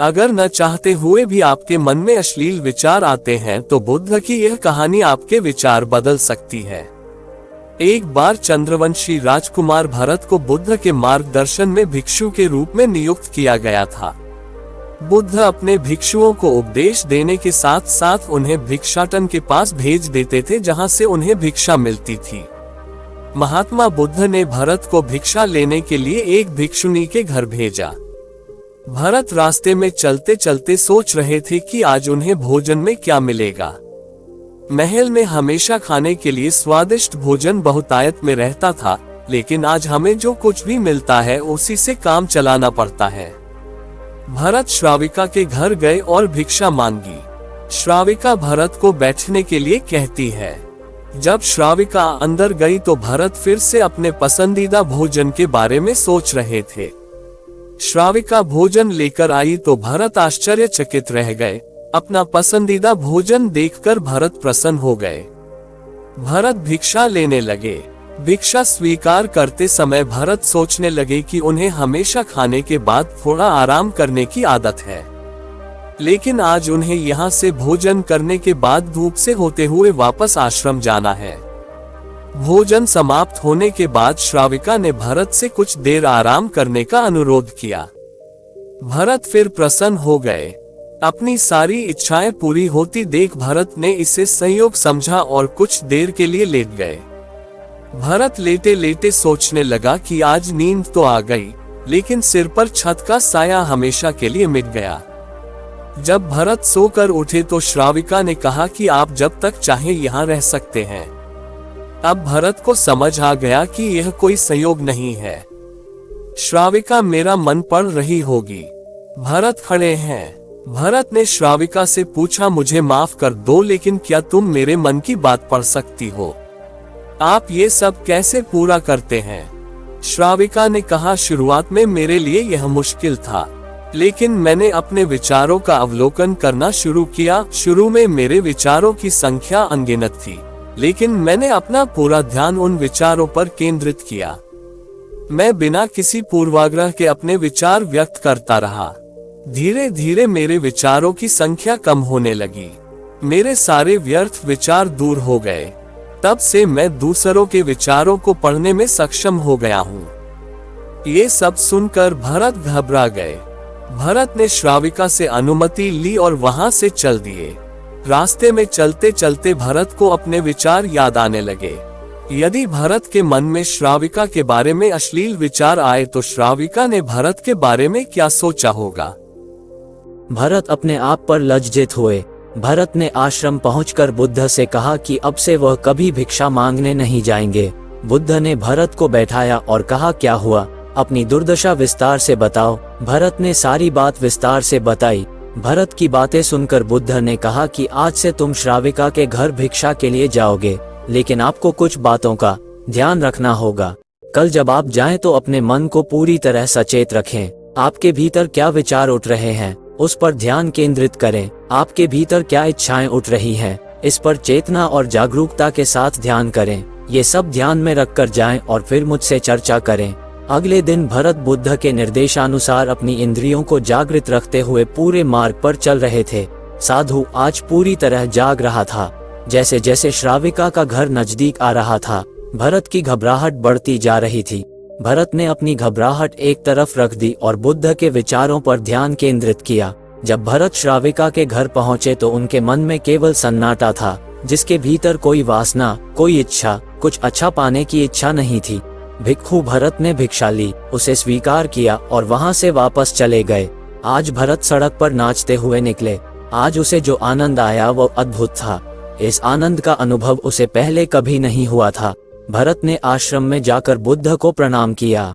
अगर न चाहते हुए भी आपके मन में अश्लील विचार आते हैं तो बुद्ध की यह कहानी आपके विचार बदल सकती है। एक बार चंद्रवंशी राजकुमार भरत को बुद्ध के मार्गदर्शन में भिक्षु के रूप में नियुक्त किया गया था। बुद्ध अपने भिक्षुओं को उपदेश देने के साथ साथ उन्हें भिक्षाटन के पास भेज देते थे, जहां से उन्हें भिक्षा मिलती थी। महात्मा बुद्ध ने भरत को भिक्षा लेने के लिए एक भिक्षुनी के घर भेजा। भरत रास्ते में चलते चलते सोच रहे थे कि आज उन्हें भोजन में क्या मिलेगा। महल में हमेशा खाने के लिए स्वादिष्ट भोजन बहुतायत में रहता था, लेकिन आज हमें जो कुछ भी मिलता है उसी से काम चलाना पड़ता है। भरत श्राविका के घर गए और भिक्षा मांगी। श्राविका भरत को बैठने के लिए कहती है। जब श्राविका अंदर गई तो भरत फिर से अपने पसंदीदा भोजन के बारे में सोच रहे थे। श्राविका भोजन लेकर आई तो भरत आश्चर्यचकित रह गए। अपना पसंदीदा भोजन देखकर भरत प्रसन्न हो गए। भरत भिक्षा लेने लगे। भिक्षा स्वीकार करते समय भरत सोचने लगे कि उन्हें हमेशा खाने के बाद थोड़ा आराम करने की आदत है, लेकिन आज उन्हें यहाँ से भोजन करने के बाद धूप से होते हुए वापस आश्रम जाना है। भोजन समाप्त होने के बाद श्राविका ने भरत से कुछ देर आराम करने का अनुरोध किया। भरत फिर प्रसन्न हो गए। अपनी सारी इच्छाएं पूरी होती देख भरत ने इसे संयोग समझा और कुछ देर के लिए लेट गए। भरत लेटे लेटे सोचने लगा कि आज नींद तो आ गई, लेकिन सिर पर छत का साया हमेशा के लिए मिट गया। जब भरत सोकर उठे तो श्राविका ने कहा कि आप जब तक चाहें यहाँ रह सकते हैं। अब भरत को समझ आ गया कि यह कोई संयोग नहीं है। श्राविका मेरा मन पढ़ रही होगी। भरत खड़े हैं। भरत ने श्राविका से पूछा, मुझे माफ कर दो, लेकिन क्या तुम मेरे मन की बात पढ़ सकती हो? आप ये सब कैसे पूरा करते हैं? श्राविका ने कहा, शुरुआत में मेरे लिए यह मुश्किल था, लेकिन मैंने अपने विचारों का अवलोकन करना शुरू किया। शुरू में मेरे विचारों की संख्या अनगिनत थी, लेकिन मैंने अपना पूरा ध्यान उन विचारों पर केंद्रित किया। मैं बिना किसी पूर्वाग्रह के अपने विचार व्यक्त करता रहा। धीरे धीरे मेरे विचारों की संख्या कम होने लगी। मेरे सारे व्यर्थ विचार दूर हो गए। तब से मैं दूसरों के विचारों को पढ़ने में सक्षम हो गया हूँ। ये सब सुनकर भरत घबरा गए। भरत ने श्राविका से अनुमति ली और वहां से चल दिए। रास्ते में चलते चलते भरत को अपने विचार याद आने लगे। यदि भरत के मन में श्राविका के बारे में अश्लील विचार आए तो श्राविका ने भरत के बारे में क्या सोचा होगा? भरत अपने आप पर लज्जित हुए। भरत ने आश्रम पहुंचकर बुद्ध से कहा कि अब से वह कभी भिक्षा मांगने नहीं जाएंगे। बुद्ध ने भरत को बैठाया और कहा, क्या हुआ? अपनी दुर्दशा विस्तार से बताओ। भरत ने सारी बात विस्तार से बताई। भरत की बातें सुनकर बुद्ध ने कहा कि आज से तुम श्राविका के घर भिक्षा के लिए जाओगे, लेकिन आपको कुछ बातों का ध्यान रखना होगा। कल जब आप जाएं तो अपने मन को पूरी तरह सचेत रखें। आपके भीतर क्या विचार उठ रहे हैं उस पर ध्यान केंद्रित करें। आपके भीतर क्या इच्छाएं उठ रही हैं इस पर चेतना और जागरूकता के साथ ध्यान करें। ये सब ध्यान में रखकर जाएं और फिर मुझसे चर्चा करें। अगले दिन भरत बुद्ध के निर्देशानुसार अपनी इंद्रियों को जागृत रखते हुए पूरे मार्ग पर चल रहे थे। साधु आज पूरी तरह जाग रहा था। जैसे जैसे श्राविका का घर नजदीक आ रहा था, भरत की घबराहट बढ़ती जा रही थी। भरत ने अपनी घबराहट एक तरफ रख दी और बुद्ध के विचारों पर ध्यान केंद्रित किया। जब भरत श्राविका के घर पहुंचे तो उनके मन में केवल सन्नाटा था, जिसके भीतर कोई वासना, कोई इच्छा, कुछ अच्छा पाने की इच्छा नहीं थी। भिक्षु भरत ने भिक्षा ली, उसे स्वीकार किया और वहां से वापस चले गए। आज भरत सड़क पर नाचते हुए निकले। आज उसे जो आनंद आया वो अद्भुत था। इस आनंद का अनुभव उसे पहले कभी नहीं हुआ था। भरत ने आश्रम में जाकर बुद्ध को प्रणाम किया।